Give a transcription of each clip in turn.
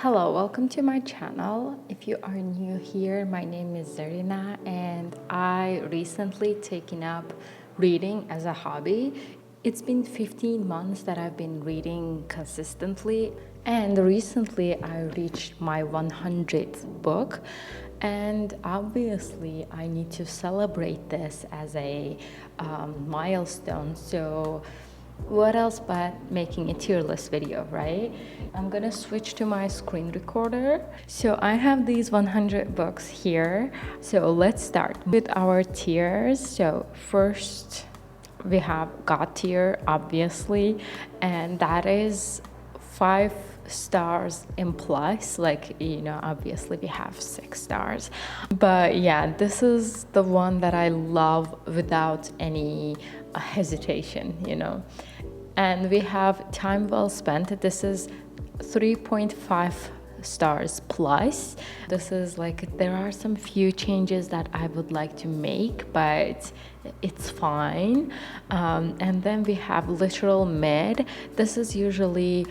Hello, welcome to my channel. If you are new here, my name is Zarina and I recently taken up reading as a hobby. It's been 15 months that I've been reading consistently, and recently I reached my 100th book, and obviously I need to celebrate this as a milestone. So what else but making a tier list video, right? I'm gonna switch to my screen recorder. So I have these 100 books here. So let's start with our tiers. So first we have God tier, obviously, and that is 5 stars and plus. Like, obviously we have 6 stars, but yeah, this is the one that I love without any hesitation. And we have time well spent. This is 3.5 stars plus. This is like, there are some few changes that I would like to make, but it's fine. And then we have literal mid. This is usually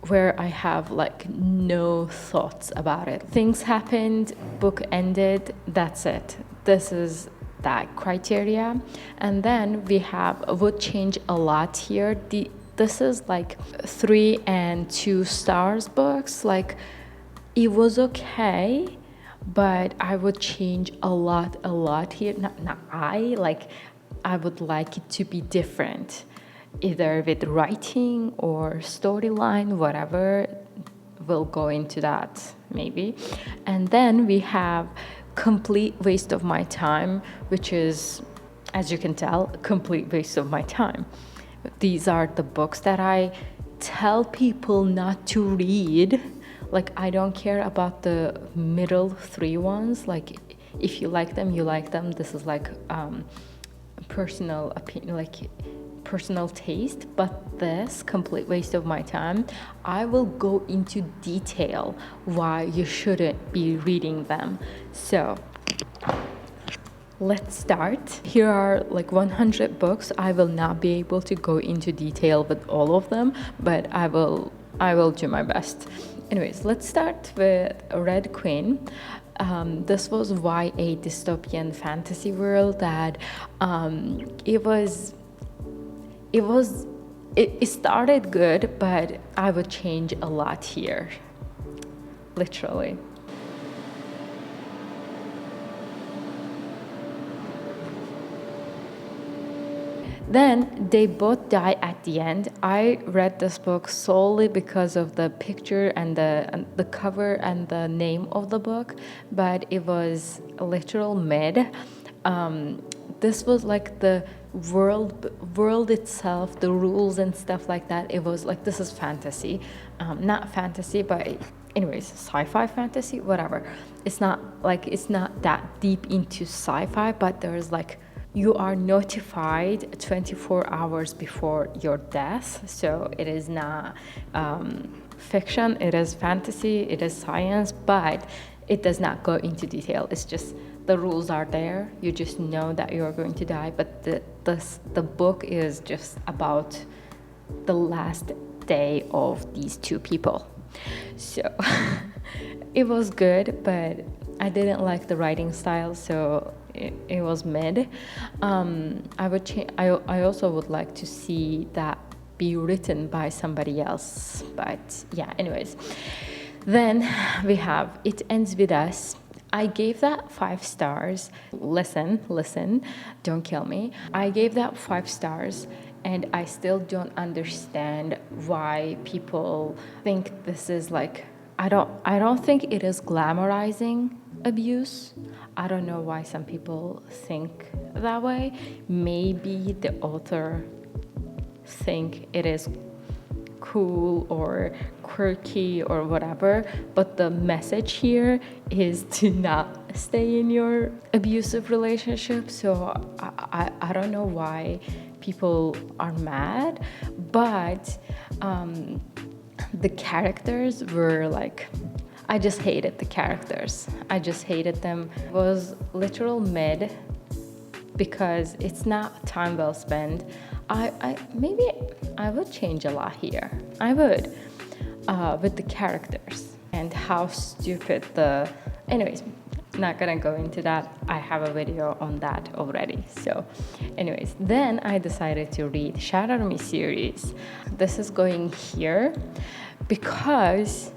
where I have like no thoughts about it. Things happened, book ended, that's it. This is that criteria. And then we have would change a lot here. This is like 3 and 2 stars books. Like, it was okay, but I would change a lot here. I would like it to be different, either with writing or storyline, whatever. We'll go into that maybe. And then we have complete waste of my time, which is, as you can tell, a complete waste of my time. These are the books that I tell people not to read. Like, I don't care about the middle 3 ones. Like, if you like them, you like them. This is like personal opinion, like personal taste. But this complete waste of my time, I will go into detail why you shouldn't be reading them. So let's start. Here are like 100 books. I will not be able to go into detail with all of them, but I will do my best. Anyways, let's start with Red Queen. This was YA dystopian fantasy world that it started good, but I would change a lot here, literally. Then they both die at the end. I read this book solely because of the picture and the cover and the name of the book, but it was literal mid. This was like the world itself, the rules and stuff like that. It was like, this is fantasy, not fantasy, but anyways, sci-fi fantasy, whatever. It's not that deep into sci-fi, but there's like, you are notified 24 hours before your death. So it is not fiction, it is fantasy, it is science, but it does not go into detail. It's just the rules are there. You just know that you are going to die. But the book is just about the last day of these 2 people. So it was good, but I didn't like the writing style, so it was mid. I also would like to see that be written by somebody else, but yeah, anyways. Then we have It Ends With Us. I gave that 5 stars. Listen, don't kill me. I gave that 5 stars, and I still don't understand why people think this is like, I don't think it is glamorizing abuse. I don't know why some people think that way. Maybe the author think it is cool or quirky or whatever, but the message here is to not stay in your abusive relationship. So I don't know why people are mad, but the characters were like, I just hated the characters. I just hated them. It was literal mid because it's not time well spent. Maybe I would change a lot here. I would with the characters. and how stupid anyways, not gonna go into that. I have a video on that already. So anyways, then I decided to read Shatter Me series. This is going here because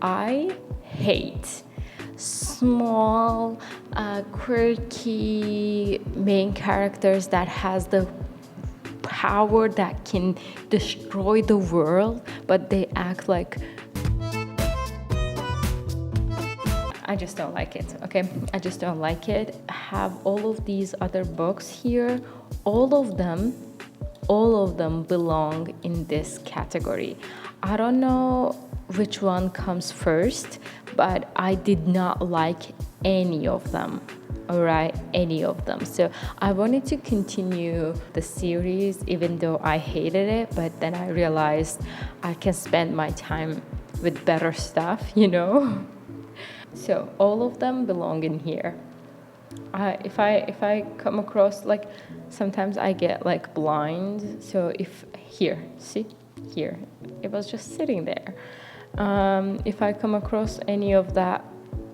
I hate small, quirky main characters that has the power that can destroy the world, but they act like... I just don't like it, okay? I just don't like it. I have all of these other books here. All of them belong in this category. I don't know which one comes first, but I did not like any of them. All right, any of them. So I wanted to continue the series even though I hated it, but then I realized I can spend my time with better stuff, you know? So all of them belong in here. If I come across, like, sometimes I get like blind, so see here, it was just sitting there. If I come across any of that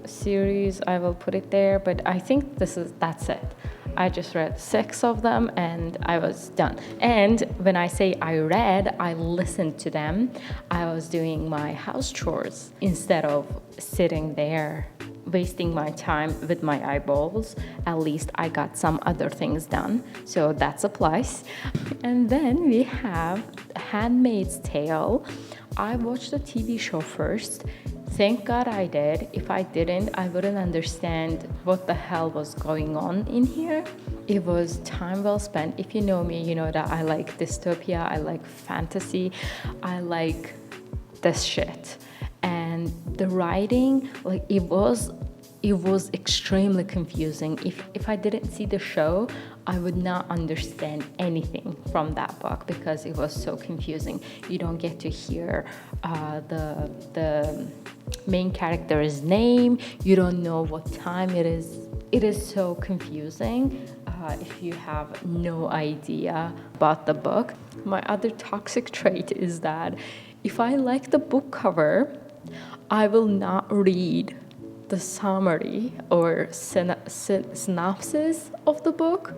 series, I will put it there, but I think that's it. I just read 6 of them and I was done. And when I say I read, I listened to them. I was doing my house chores instead of sitting there wasting my time with my eyeballs. At least I got some other things done, so that's a plus. And then we have Handmaid's Tale. I watched the TV show first. Thank God I did. If I didn't, I wouldn't understand what the hell was going on in here. It was time well spent. If you know me, you know that I like dystopia, I like fantasy, I like this shit. And the writing, like, it was extremely confusing. If I didn't see the show, I would not understand anything from that book because it was so confusing. You don't get to hear the main character's name. You don't know what time it is. It is so confusing if you have no idea about the book. My other toxic trait is that if I like the book cover, I will not read the summary or synopsis of the book.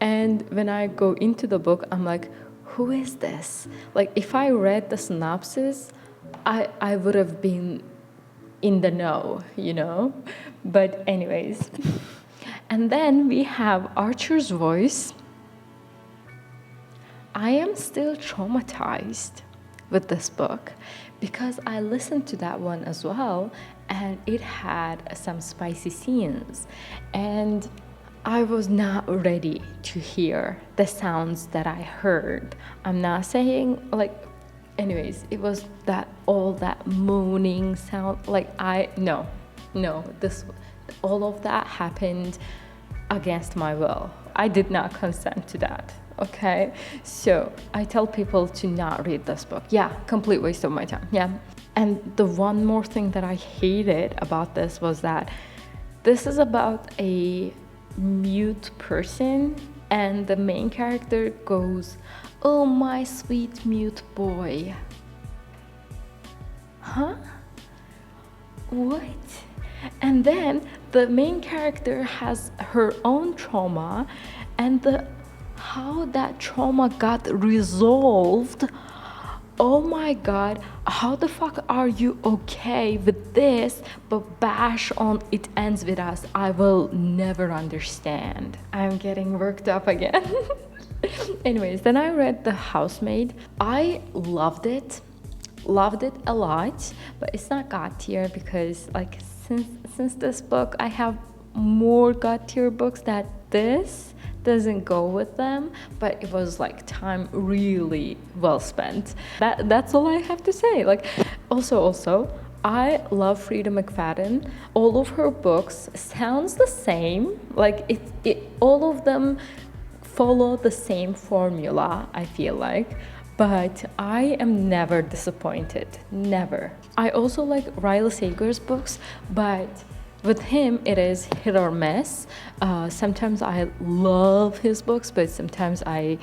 And when I go into the book, I'm like, who is this? Like, if I read the synopsis, I would have been in the know, you know? But anyways. And then we have Archer's Voice. I am still traumatized with this book because I listened to that one as well, and it had some spicy scenes, and I was not ready to hear the sounds that I heard. I'm not saying, like, anyways, it was all that moaning sound, like, all of that happened against my will. I did not consent to that. Okay, so I tell people to not read this book. Yeah, complete waste of my time. Yeah. And the one more thing that I hated about this was that this is about a mute person, and the main character goes, "Oh, my sweet mute boy." Huh? What? And then the main character has her own trauma, and how that trauma got resolved. Oh my God, how the fuck are you okay with this, but bash on it ends with us? I will never understand. I'm getting worked up again. Anyways, then I read The Housemaid. I loved it a lot, but it's not God tier because, like, since this book, I have more God tier books that this doesn't go with them, but it was like time really well spent. That's all I have to say. Like, also I love Frida McFadden. All of her books sounds the same. Like, all of them follow the same formula, I feel like, but I am never disappointed. Never. I also like Riley Sager's books, but with him, it is hit or miss. Sometimes I love his books, but sometimes I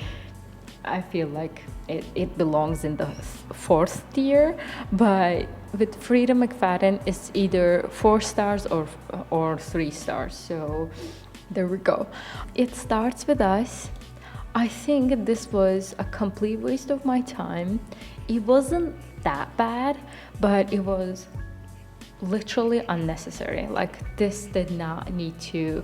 feel like it belongs in the 4th tier. But with Frida McFadden, it's either 4 stars or 3 stars. So there we go. It starts with us. I think this was a complete waste of my time. It wasn't that bad, but it was literally unnecessary. Like, this did not need to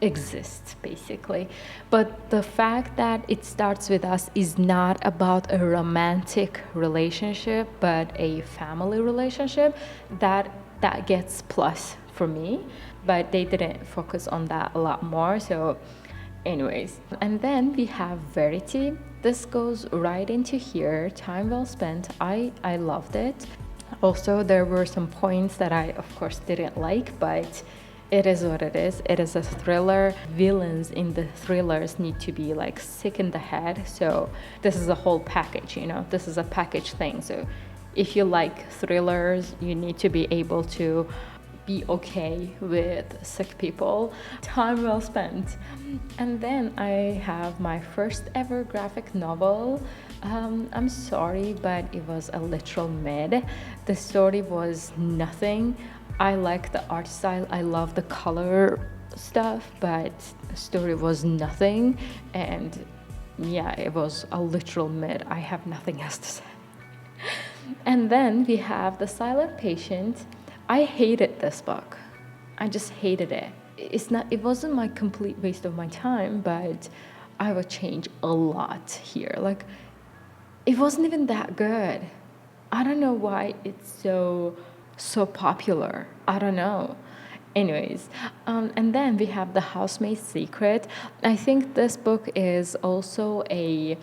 exist, basically. But the fact that it starts with us is not about a romantic relationship, but a family relationship. That gets plus for me, but they didn't focus on that a lot more. So anyways, and then we have Verity. This goes right into here. Time well spent. I loved it. Also, there were some points that I of course didn't like, but it is what it is. It is a thriller. Villains in the thrillers need to be like sick in the head. So this is a whole package, you know, this is a package thing. So if you like thrillers, you need to be able to be okay with sick people. Time well spent. And then I have my first ever graphic novel. I'm sorry, but it was a literal mid. The story was nothing. I like the art style, I love the color stuff, but the story was nothing. And yeah, it was a literal mid. I have nothing else to say. And then we have The Silent Patient. I hated this book. I just hated it. It wasn't my complete waste of my time, but I would change a lot here. Like, it wasn't even that good. I don't know why it's so popular. I don't know. Anyways, and then we have The Housemaid's Secret. I think this book is also a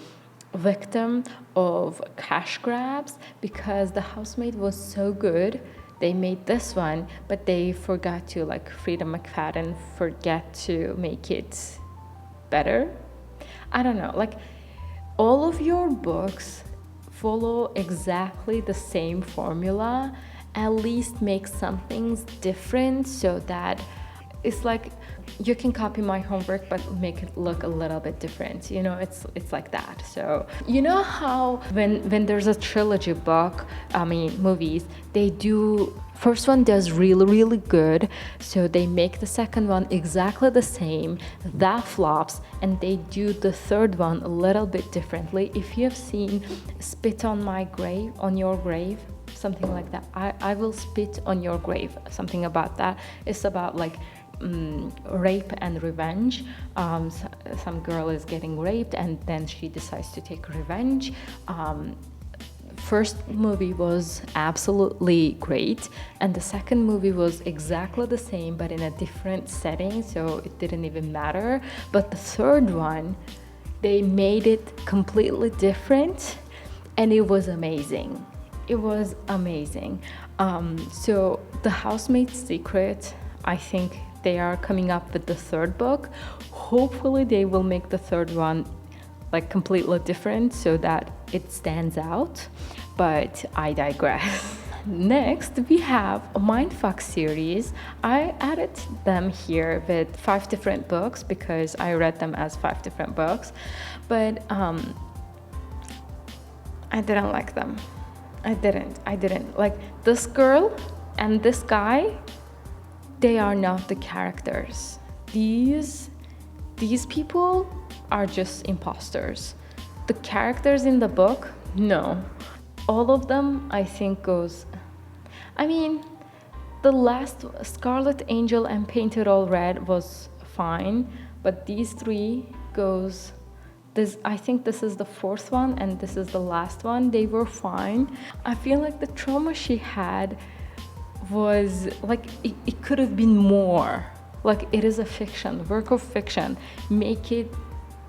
victim of cash grabs, because The Housemaid was so good. They made this one, but they forgot to, like, Frida McFadden forget to make it better. I don't know, like, all of your books follow exactly the same formula. At least make some things different, so that it's like you can copy my homework but make it look a little bit different, you know. It's like that. So you know how when there's a trilogy book, movies, they do, first one does really good, so they make the second one exactly the same, that flops, and they do the third one a little bit differently. If you have seen Spit on My Grave, on Your Grave, something like that, I will spit on your grave, something about that. It's about like rape and revenge. Some girl is getting raped and then she decides to take revenge. First movie was absolutely great, and the second movie was exactly the same but in a different setting, so it didn't even matter. But the third one, they made it completely different, and it was amazing. It was amazing. So The Housemaid's Secret, I think they are coming up with the third book. Hopefully they will make the third one like completely different so that it stands out, but I digress. Next, we have a Mindfuck series. I added them here with 5 different books because I read them as 5 different books, but I didn't like them. I didn't. Like, this girl and this guy, they are not the characters. These people are just imposters. The characters in the book, no. All of them, I think, the last Scarlet Angel and Painted All Red was fine, but these 3 goes... I think this is the 4th one and this is the last one. They were fine. I feel like the trauma she had was like, it could have been more. Like, it is a fiction, work of fiction. Make it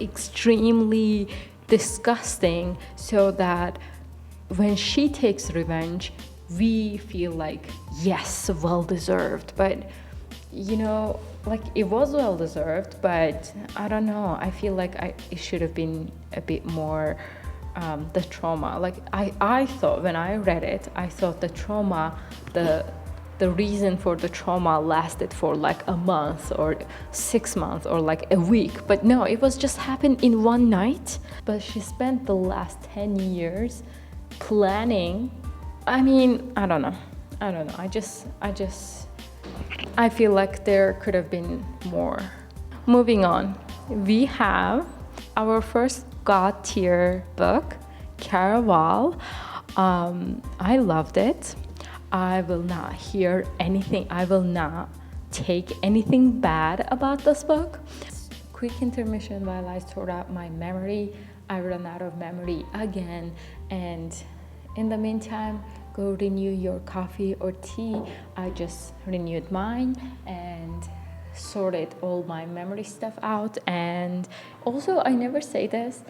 extremely disgusting so that when she takes revenge, we feel like, yes, well deserved. But, you know, like, it was well deserved, but I don't know. I feel like it should have been a bit more, the trauma. Like, I thought when I read it, I thought the trauma, the reason for the trauma lasted for like a month or 6 months or like a week. But no, it was just happened in one night. But she spent the last 10 years planning I mean, I don't know. I feel like there could have been more. Moving on, we have our first God tier book, Caraval. I loved it. I will not hear anything. I will not take anything bad about this book. Quick intermission while I sort out my memory. I ran out of memory again, and in the meantime, go renew your coffee or tea. I just renewed mine and sorted all my memory stuff out. And also, I never say this,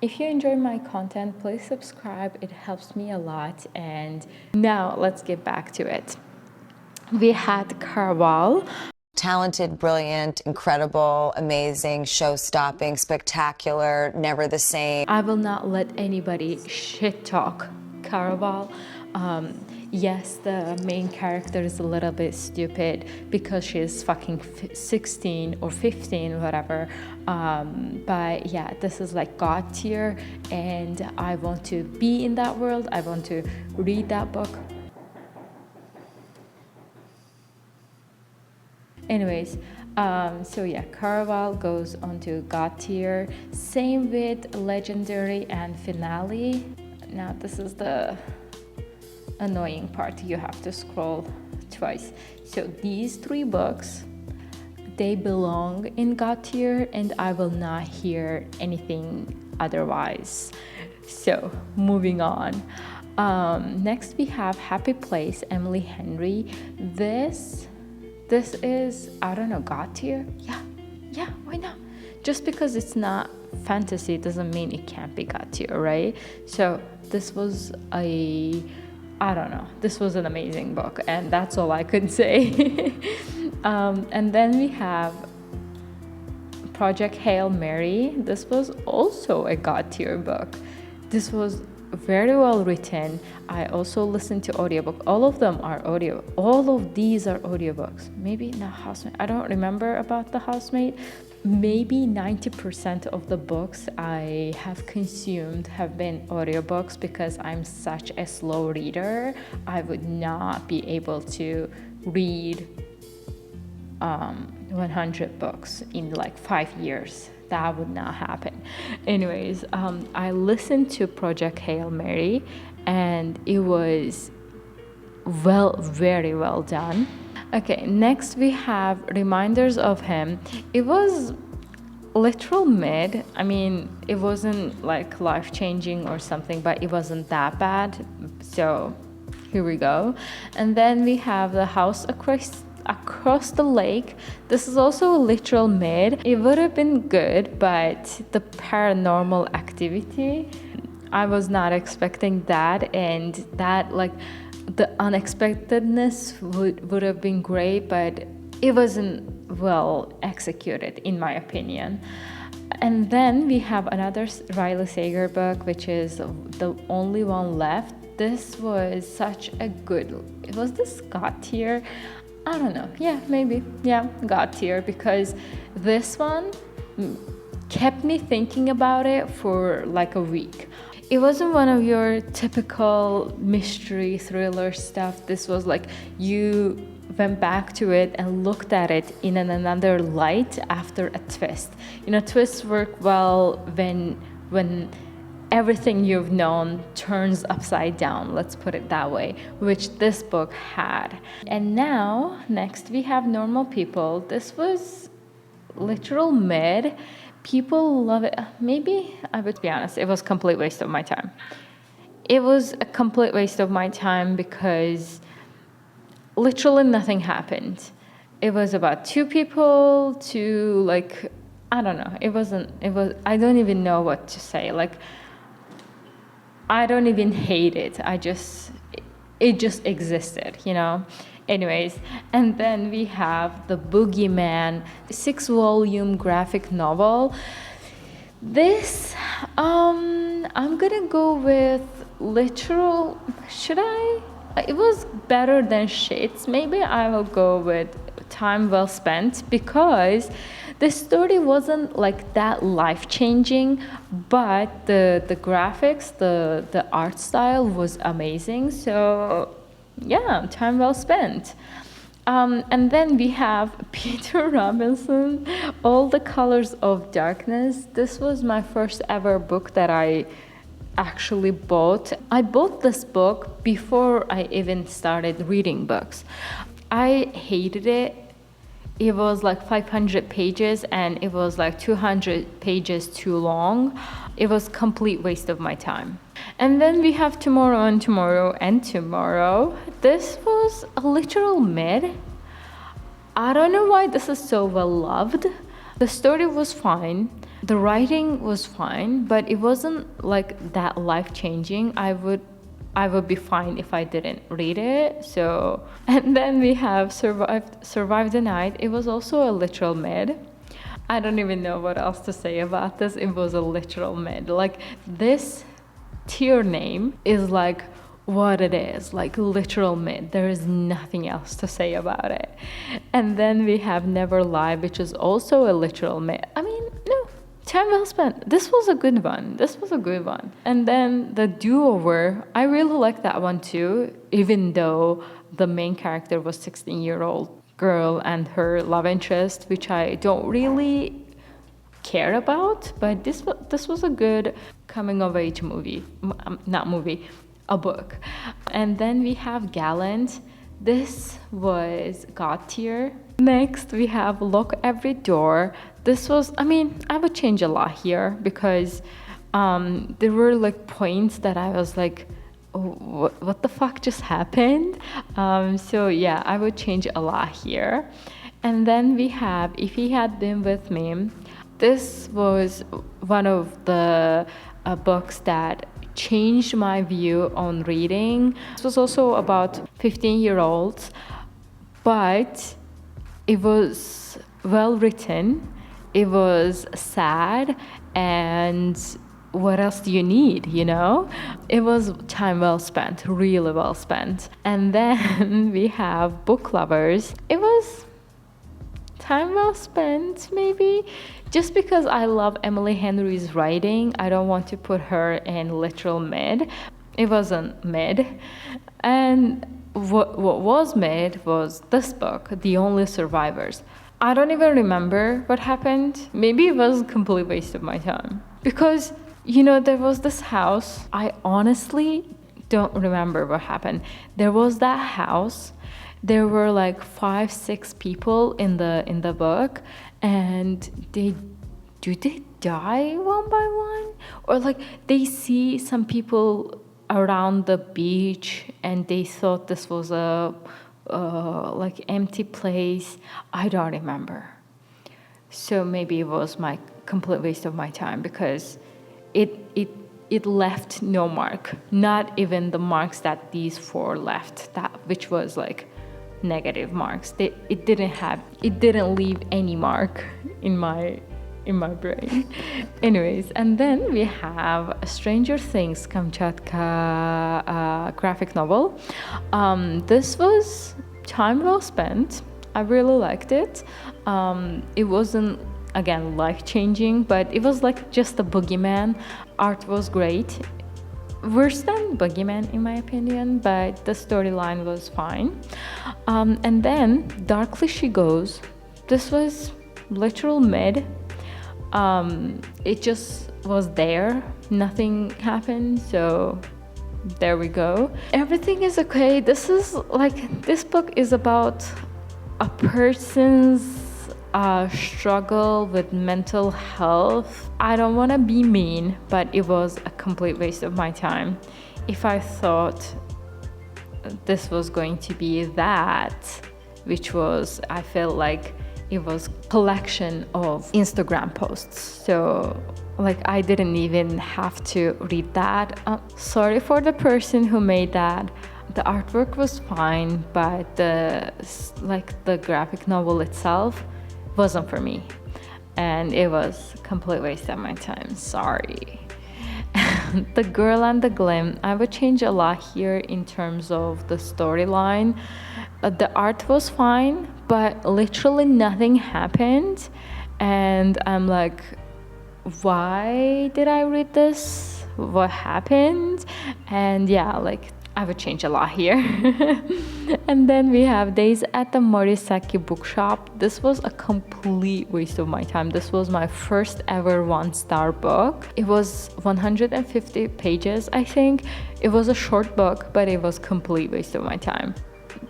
if you enjoy my content, please subscribe. It helps me a lot. And now let's get back to it. We had Caraval. Talented, brilliant, incredible, amazing, show-stopping, spectacular, never the same. I will not let anybody shit talk Caraval. Yes, the main character is a little bit stupid because she's fucking 16 or 15, whatever. But yeah, this is like God tier, and I want to be in that world. I want to read that book. Anyways, so yeah, Caraval goes on to God tier. Same with Legendary and Finale. Now this is the annoying part. You have to scroll twice. So these 3 books, they belong in God tier, and I will not hear anything otherwise. So moving on. Next we have Happy Place, Emily Henry. This is, I don't know, God tier? Yeah, why not? Just because it's not fantasy doesn't mean it can't be God tier, right? So this was this was an amazing book, and that's all I could say. And then we have Project Hail Mary. This was also a God tier book. This was very well written. I also listened to audiobook. All of them are audio. All of these are audiobooks. Maybe not Housemate. I don't remember about the Housemate. Maybe 90% of the books I have consumed have been audiobooks because I'm such a slow reader. I would not be able to read 100 books in like 5 years. That would not happen. Anyways, I listened to Project Hail Mary, and it was very well done. Okay, next we have Reminders of Him. It was literal mid. I mean, it wasn't like life-changing or something, but it wasn't that bad. So here we go. And then we have The House Across the Lake. This is also a literal mid. It would have been good, but the Paranormal Activity, I was not expecting that, and that, like, the unexpectedness would have been great, but it wasn't well executed in my opinion. And then we have another Riley Sager book, which is The Only One Left. This was such a good, was this God tier? I don't know. Yeah, maybe. Yeah, God tier, because this one kept me thinking about it for like a week. It wasn't one of your typical mystery thriller stuff. This was like you went back to it and looked at it in another light after a twist. You know, twists work well when everything you've known turns upside down, let's put it that way, which this book had. And now, next we have Normal People. This was literal mid. People love it. Maybe, I would be honest, it was a complete waste of my time. It was a complete waste of my time because literally nothing happened. It was about 2 people to, like, I don't know. I don't even know what to say. Like, I don't even hate it. It just existed, you know? Anyways, and then we have The Boogeyman, 6-volume graphic novel. This, I'm gonna go with literal, should I? It was better than Shades. Maybe I will go with Time Well Spent, because The story wasn't like that life-changing, but the graphics, the art style was amazing. So yeah, time well spent. And then we have Peter Robinson, All the Colors of Darkness. This was my first ever book that I actually bought. I bought this book before I even started reading books. I hated it. It was like 500 pages and it was like 200 pages too long. It was complete waste of my time. And then we have Tomorrow and Tomorrow and Tomorrow. This was a literal mid. I don't know why this is so well loved. The story was fine. The writing was fine, but it wasn't like that life-changing. I would be fine if I didn't read it. So, and then we have Survive the Night. It was also a literal mid. I don't even know what else to say about this. It was a literal mid. Like, this tier name is like what it is, like literal mid. There is nothing else to say about it. And then we have Never Lie, which is also a literal mid. I mean, no, time well spent. This was a good one. And then the Do-Over, I really like that one too, even though the main character was 16-year-old girl and her love interest, which I don't really care about. But this was a good coming of age movie, a book. And then we have Gallant. This was God tier. Next we have Lock Every Door. This was, I mean, I would change a lot here because there were like points that I was like, oh, what the fuck just happened? So yeah, I would change a lot here. And then we have If He Had Been With Me. This was one of the books that changed my view on reading. This was also about 15-year-olds, but it was well written. It was sad, and what else do you need, you know? It was time well spent, really well spent. And then we have Book Lovers. It was time well spent, maybe. Just because I love Emily Henry's writing, I don't want to put her in literal mid. It wasn't mid. And what was mid was this book, The Only Survivors. I don't even remember what happened. Maybe it was a complete waste of my time. Because, you know, there was this house. I honestly don't remember what happened. There was that house. There were like 5-6 people in the book, and they die one by one, or like they see some people around the beach and they thought this was a like empty place. I don't remember. So maybe it was my complete waste of my time because it left no mark, not even the marks that these 4 left, that which was like negative marks. It didn't leave any mark in my brain. Anyways, and then we have Stranger Things Kamchatka graphic novel. This was time well spent. I really liked it. It wasn't, again, life-changing, but it was like just a boogeyman. Art was great. Worse than Boogeyman in my opinion, but the storyline was fine. And then Darkly She Goes. This was literal mid. It just was there. Nothing happened, so there we go. Everything is okay. This book is about a person's struggle with mental health. I don't want to be mean, but it was a complete waste of my time. If I thought this was going to be that, which was, I felt like it was collection of Instagram posts. So like I didn't even have to read that. Sorry for the person who made that. The artwork was fine, but the graphic novel itself wasn't for me, and it was a complete waste of my time. Sorry. The Girl and the Glim, I would change a lot here in terms of the storyline. The art was fine, but literally nothing happened, and I'm like, why did I read this? What happened? And yeah, like I would change a lot here. And then we have Days at the Morisaki bookshop. This was a complete waste of my time. This was my first ever 1-star book. It was 150 pages, I think. It was a short book, but it was complete waste of my time.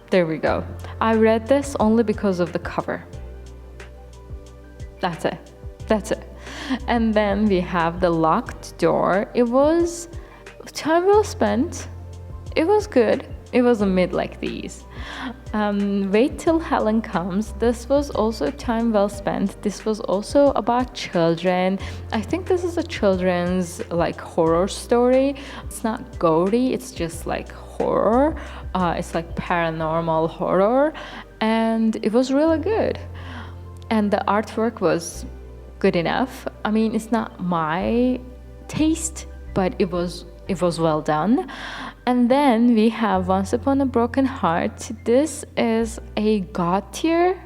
There we go. I read this only because of the cover. That's it. And then we have The Locked Door. It was time well spent. It was good. It was a mid like these. Wait Till Helen Comes. This was also time well spent. This was also about children. I think this is a children's like horror story. It's not gory, it's just like horror. It's like paranormal horror, and it was really good. And the artwork was good enough. I mean, it's not my taste, but it was well done. And then we have Once Upon a Broken Heart. This is a God tier,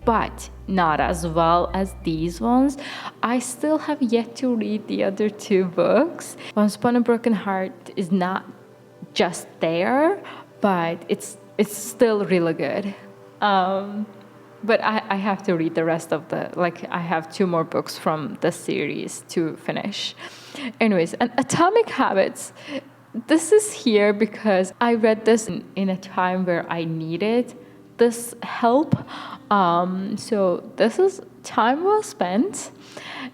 but not as well as these ones. I still have yet to read the other two books. Once Upon a Broken Heart is not just there, but it's still really good. But I have to read the rest of I have 2 more books from the series to finish. Anyways, and Atomic Habits. This is here because I read this in a time where I needed this help. So this is time well spent.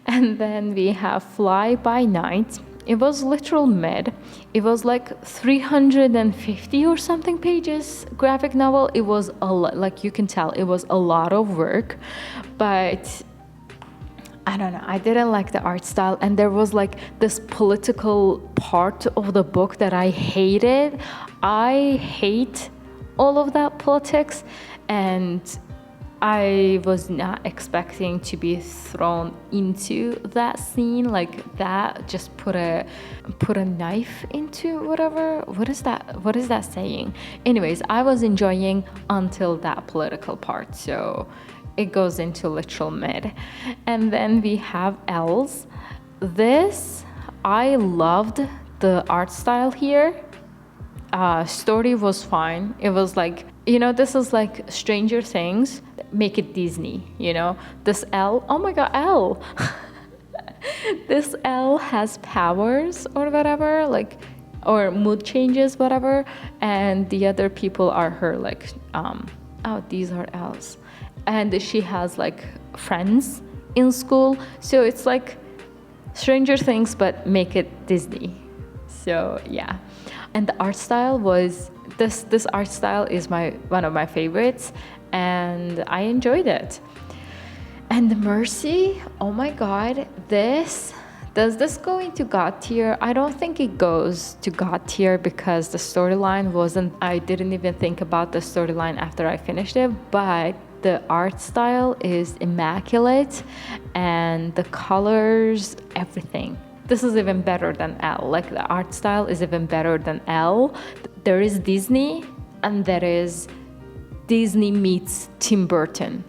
And then we have Fly By Night. It was literal mid. It was like 350 or something pages graphic novel. It was a lot, like you can tell, it was a lot of work, but I don't know, I didn't like the art style, and there was like this political part of the book that I hated. I hate all of that politics, and I was not expecting to be thrown into that scene like that. Just put a knife into whatever. What is that saying? Anyways, I was enjoying until that political part. So it goes into literal mid. And then we have L's. This, I loved the art style here. Story was fine. It was like, this is like Stranger Things, make it Disney, This L, oh my God, L. This L has powers or whatever, or mood changes, whatever. And the other people are her, these are L's. And she has friends in school. So it's like Stranger Things, but make it Disney. So yeah. And the art style was, this art style is one of my favorites, and I enjoyed it. And the Mercy, oh my God, does this go into God tier? I don't think it goes to God tier because the storyline I didn't even think about the storyline after I finished it, but the art style is immaculate, and the colors, everything. This is even better than L. The art style is even better than L. There is Disney, and there is Disney meets Tim Burton.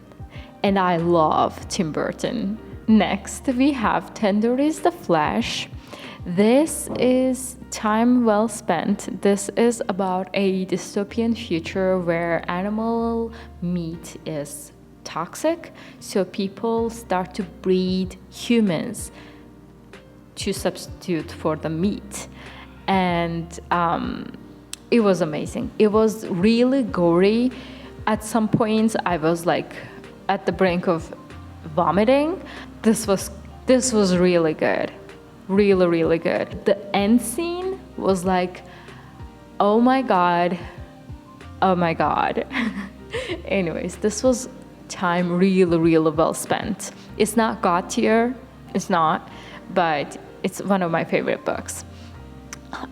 And I love Tim Burton. Next, we have Tender is the Flesh. This is time well spent. This is about a dystopian future where animal meat is toxic. So people start to breed humans to substitute for the meat. And it was amazing. It was really gory. At some points, I was at the brink of vomiting. This was really good. Really, really good. The end scene was oh my God. Anyways, this was time really, really well spent. It's not God tier, it's not, but it's one of my favorite books.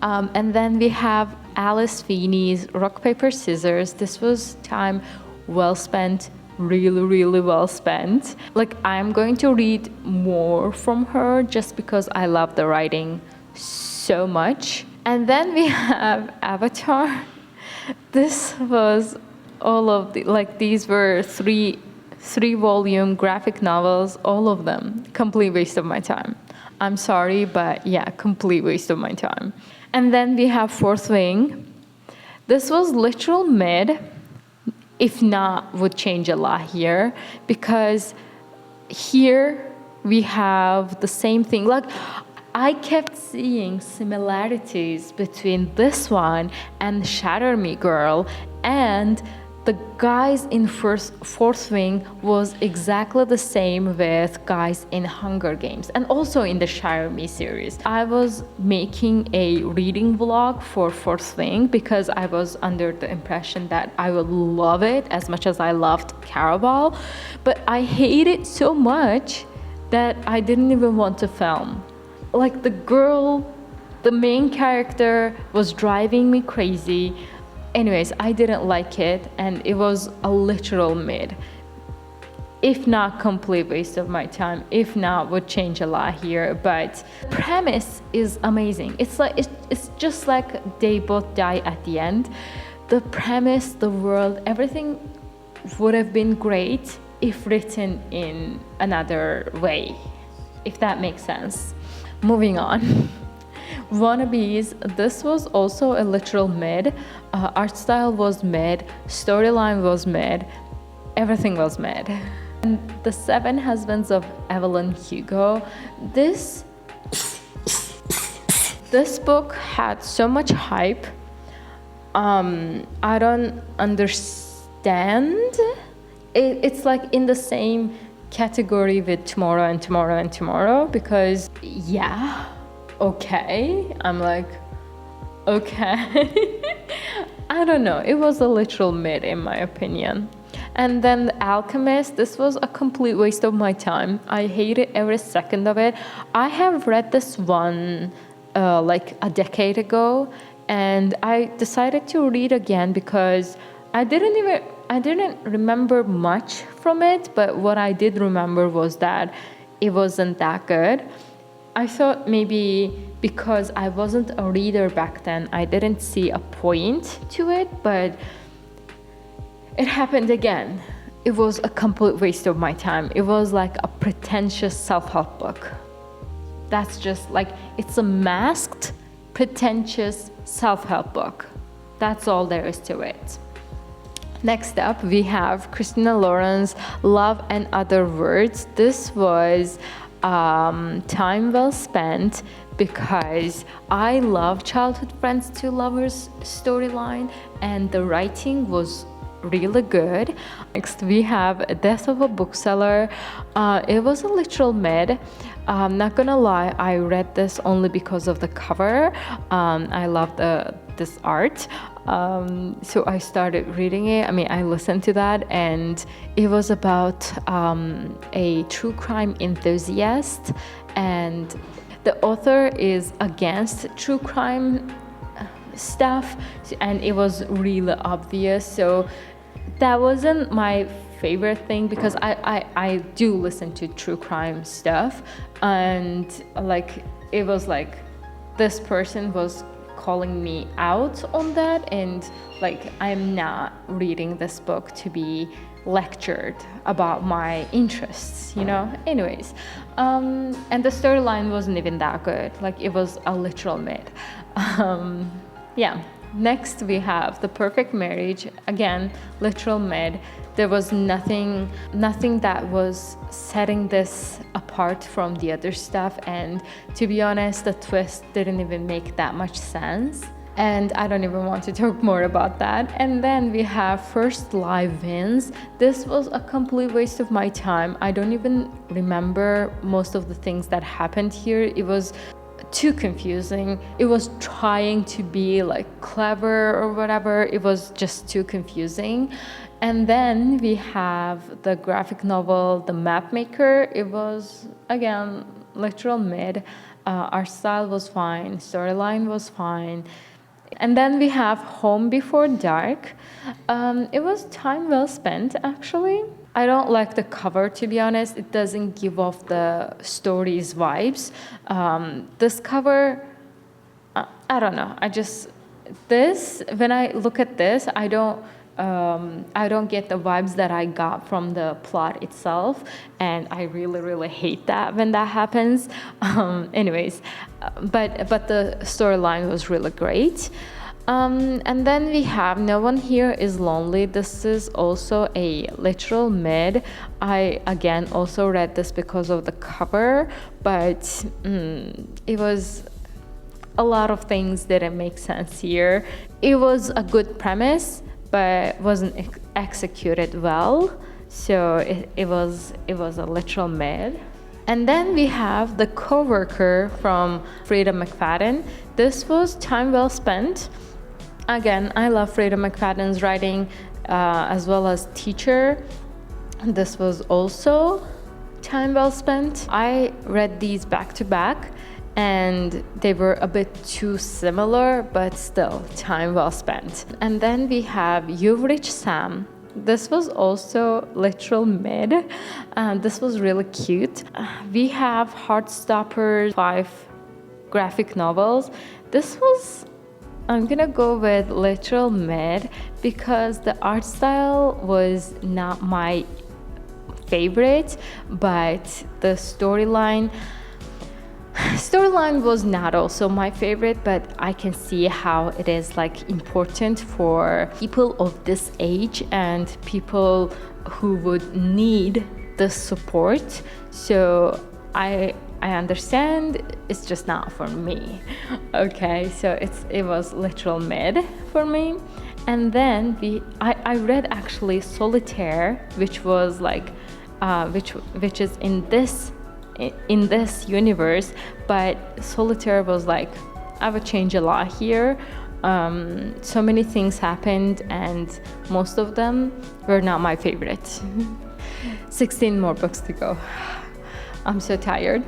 And then we have Alice Feeney's Rock, Paper, Scissors. This was time well spent, really, really well spent. I'm going to read more from her just because I love the writing so much. And then we have Avatar. This was all of these were three 3-volume graphic novels, all of them. Complete waste of my time. I'm sorry, but yeah, complete waste of my time. And then we have Fourth Wing. This was literal mid, if not would change a lot here, because here we have the same thing. Like, I kept seeing similarities between this one and Shatter Me Girl, and the guys in Fourth Wing was exactly the same with guys in Hunger Games and also in the Shatter Me series. I was making a reading vlog for Fourth Wing because I was under the impression that I would love it as much as I loved Caraval, but I hate it so much that I didn't even want to film. Like, the girl, the main character, was driving me crazy. Anyways, I didn't like it, and it was a literal mid. If not complete waste of my time, if not would change a lot here, but premise is amazing. It's just like they both die at the end. The premise, the world, everything would have been great if written in another way, if that makes sense. Moving on. Wannabes, this was also a literal mid. Art style was mid, storyline was mid, everything was mid. And The Seven Husbands of Evelyn Hugo, this book had so much hype. I don't understand. It's like in the same category with Tomorrow and Tomorrow and Tomorrow, because yeah, okay, I'm like, okay. I don't know, it was a literal mid in my opinion. And then The Alchemist, this was a complete waste of my time. I hated every second of it. I have read this one like a decade ago, and I decided to read again because I didn't remember much from it, but what I did remember was that it wasn't that good. I thought maybe because I wasn't a reader back then, I didn't see a point to it, but it happened again. It was a complete waste of my time. It was like a pretentious self-help book. That's just like, it's a masked, pretentious self-help book. That's all there is to it. Next up, we have Christina Lauren's Love and Other Words. This was time well spent because I love Childhood Friends to Lovers storyline, and the writing was really good. Next, we have Death of a Bookseller. It was a literal mid. I'm not gonna lie, I read this only because of the cover. I love this art. So I started reading it. I mean, I listened to that, and it was about a true crime enthusiast, and the author is against true crime stuff, and it was really obvious. So that wasn't my favorite thing because I do listen to true crime stuff, and like it was like this person was calling me out on that, and like I'm not reading this book to be lectured about my interests, you know. Anyways, and the storyline wasn't even that good. Like, it was a literal mid. Yeah. Next, we have The Perfect Marriage. Again, literal mid. There was nothing that was setting this apart from the other stuff, and to be honest, the twist didn't even make that much sense, and I don't even want to talk more about that. And then we have First Live Wins. This was a complete waste of my time. I don't even remember most of the things that happened here. It was too confusing. It was trying to be like clever or whatever. It was just too confusing. And then we have the graphic novel The Mapmaker. It was, again, literal mid. Art style was fine, storyline was fine. And then we have Home Before Dark. It was time well spent, actually. I don't like the cover, to be honest. It doesn't give off the story's vibes. This cover, I don't know. When I look at this, I don't I don't get the vibes that I got from the plot itself, and I really, really hate that when that happens. Anyways, but the storyline was really great. And then we have No One Here Is Lonely. This is also a literal mid. I again also read this because of the cover, but it was a lot of things didn't make sense here. It was a good premise, but wasn't executed well. So it was a literal mid. And then we have The Coworker from Frida McFadden. This was time well spent. Again, I love Frida McFadden's writing, as well as Teacher. This was also time well spent. I read these back to back, and they were a bit too similar, but still time well spent. And then we have You've Reached Sam. This was also literal mid. This was really cute. We have Heartstopper's 5 graphic novels. This was, I'm gonna go with literal mid because the art style was not my favorite, but the storyline was not also my favorite, but I can see how it is like important for people of this age and people who would need the support. So I understand, it's just not for me. Okay, so it was literal mid for me. And then I read actually Solitaire, which was like which is in this universe, but Solitaire was like, I would change a lot here. So many things happened, and most of them were not my favorite. 16 more books to go. I'm so tired.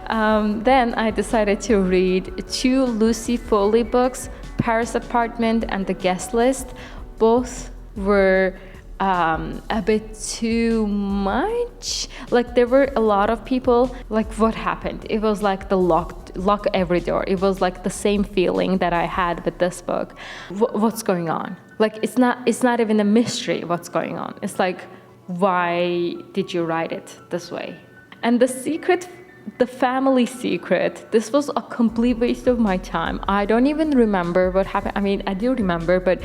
Then I decided to read 2 Lucy Foley books, Paris Apartment and The Guest List. Both were a bit too much. Like, there were a lot of people. Like, what happened? It was like the lock every door. It was like the same feeling that I had with this book. What's going on? Like, it's not even a mystery what's going on. It's like, why did you write it this way? And the family secret, this was a complete waste of my time. I don't even remember what happened. I mean, I do remember, but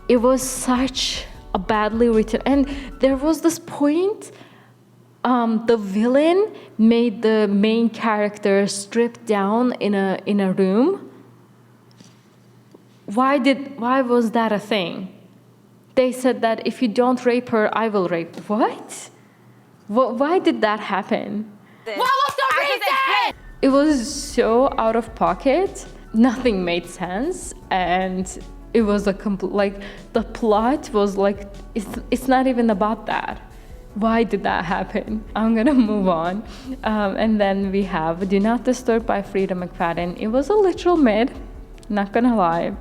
it was such a badly written. And there was this point, the villain made the main character strip down in a room. Why was that a thing? They said that if you don't rape her, I will rape. What? Why did that happen? What was the reason? It was so out of pocket. Nothing made sense, and it was a complete, like, the plot was like, it's not even about that. Why did that happen? I'm gonna move on. And then we have Do Not Disturb by Frida McFadden. It was a literal mid, not gonna lie.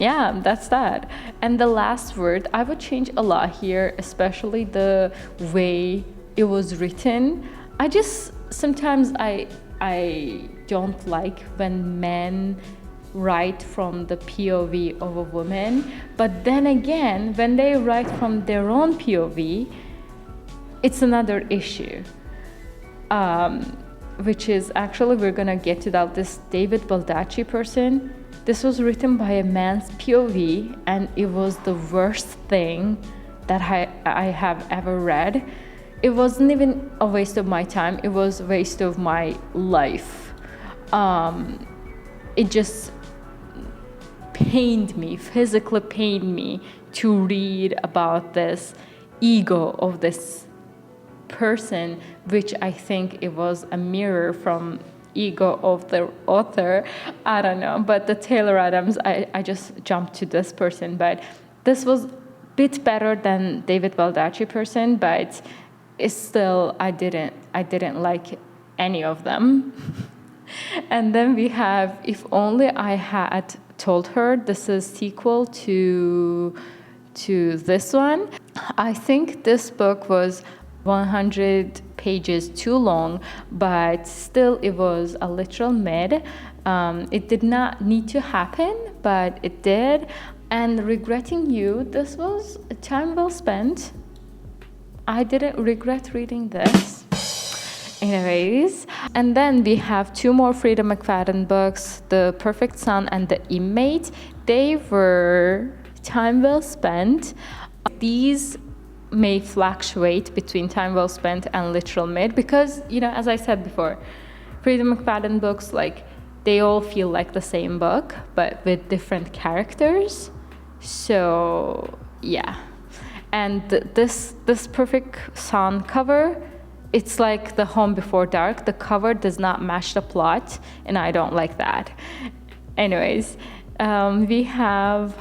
Yeah, that's that. And the last word, I would change a lot here, especially the way it was written. Sometimes I don't like when men write from the POV of a woman, but then again, when they write from their own POV, it's another issue. Which is actually, we're gonna get to that, this David Baldacci person. This was written by a man's POV, and it was the worst thing that I have ever read. It wasn't even a waste of my time, it was a waste of my life. It just physically pained me to read about this ego of this person, which I think it was a mirror from ego of the author. I don't know, but the Taylor Adams, I just jumped to this person, but this was a bit better than David Baldacci person, but it's still, I didn't like any of them. And then we have If Only I Had Told Her. This is sequel to this one. I think this book was 100 pages too long, but still it was a literal mid. It did not need to happen, but it did. And Regretting You, this was a time well spent. I didn't regret reading this. Anyways, and then we have two more Frida McFadden books, The Perfect Son and The Inmate. They were time well spent. These may fluctuate between time well spent and literal mid because, you know, as I said before, Frida McFadden books, like, they all feel like the same book, but with different characters. So, yeah. And this Perfect Son cover, it's like The Home Before Dark. The cover does not match the plot, and I don't like that. Anyways, we have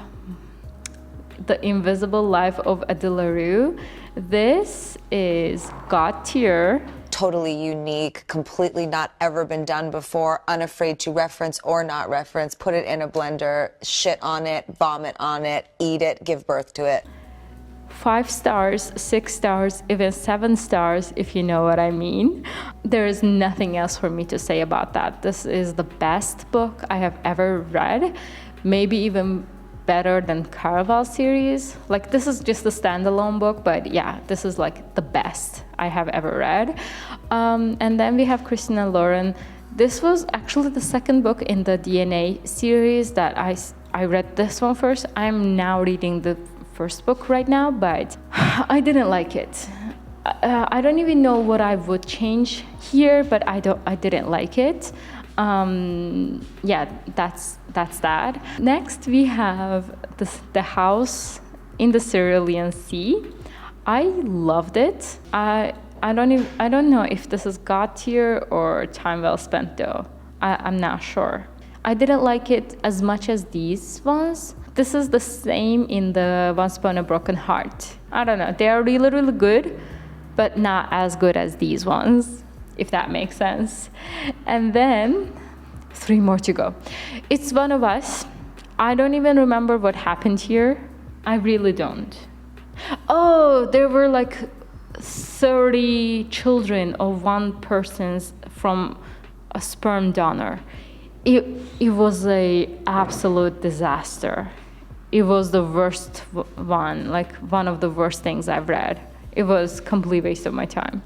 The Invisible Life of Adele LaRue. This is God tier. Totally unique, completely not ever been done before, unafraid to reference or not reference, put it in a blender, shit on it, vomit on it, eat it, give birth to it. 5 stars, 6 stars, even 7 stars, if you know what I mean. There is nothing else for me to say about that. This is the best book I have ever read, maybe even better than Caraval series. Like, this is just a standalone book, but yeah, this is like the best I have ever read. And then we have Christina Lauren. This was actually the second book in the DNA series that I read this one first. I'm now reading the first book right now, but I didn't like it. I don't even know what I would change here, but I didn't like it. Yeah, that's that. Next we have The House in the Cerulean Sea. I loved it. I don't know if this is God tier or time well spent though. I'm not sure. I didn't like it as much as these ones. This is the same in the Once Upon a Broken Heart. I don't know. They are really, really good, but not as good as these ones, if that makes sense. And then 3 more to go. It's One of Us. I don't even remember what happened here. I really don't. Oh, there were like 30 children of one person's from a sperm donor. It was a absolute disaster. It was the worst one, like one of the worst things I've read. It was a complete waste of my time.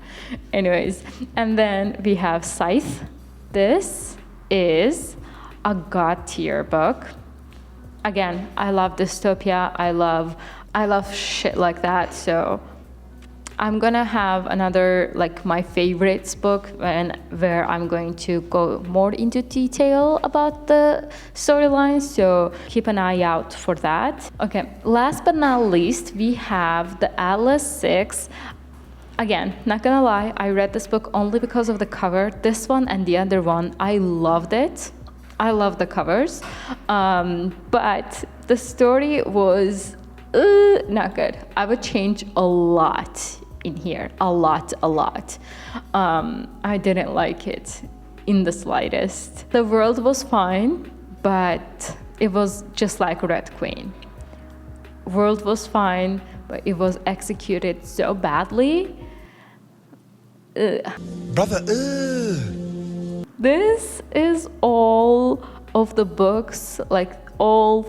Anyways, and then we have Scythe. This is a God tier book. Again, I love dystopia. I love shit like that. So I'm gonna have another, like, my favorites book where I'm going to go more into detail about the storyline, so keep an eye out for that. Okay, last but not least, we have The Atlas 6. Again, not gonna lie, I read this book only because of the cover. This one and the other one, I loved it. I love the covers, but the story was not good. I would change a lot in here, a lot. I didn't like it in the slightest. The world was fine, but it was just like Red Queen. World was fine, but it was executed so badly. Brother, This is all of the books, like all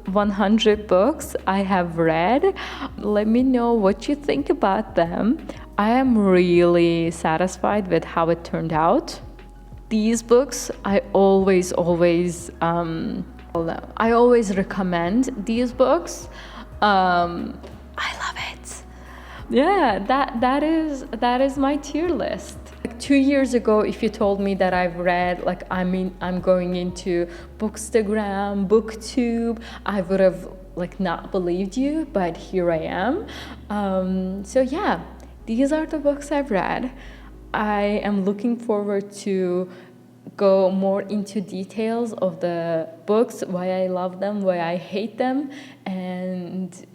100 books I have read. Let me know what you think about them. I am really satisfied with how it turned out. These books, I always recommend these books. I love it. Yeah, that is my tier list. Like 2 years ago, if you told me that I've read, like, I'm going into Bookstagram, BookTube, I would have like not believed you, but here I am. So yeah, these are the books I've read. I am looking forward to go more into details of the books, why I love them, why I hate them, and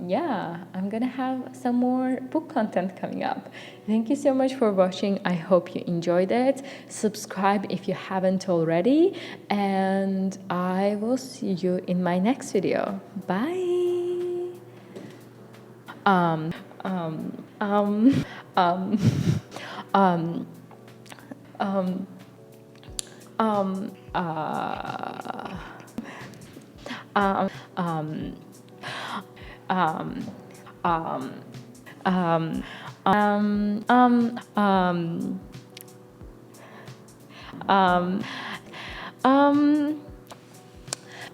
yeah, I'm gonna have some more book content coming up. Thank you so much for watching. I hope you enjoyed it. Subscribe if you haven't already, and I will see you in my next video. Bye. um, um, um, um, um, um, um, um, um,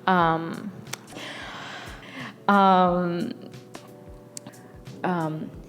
um, um, um,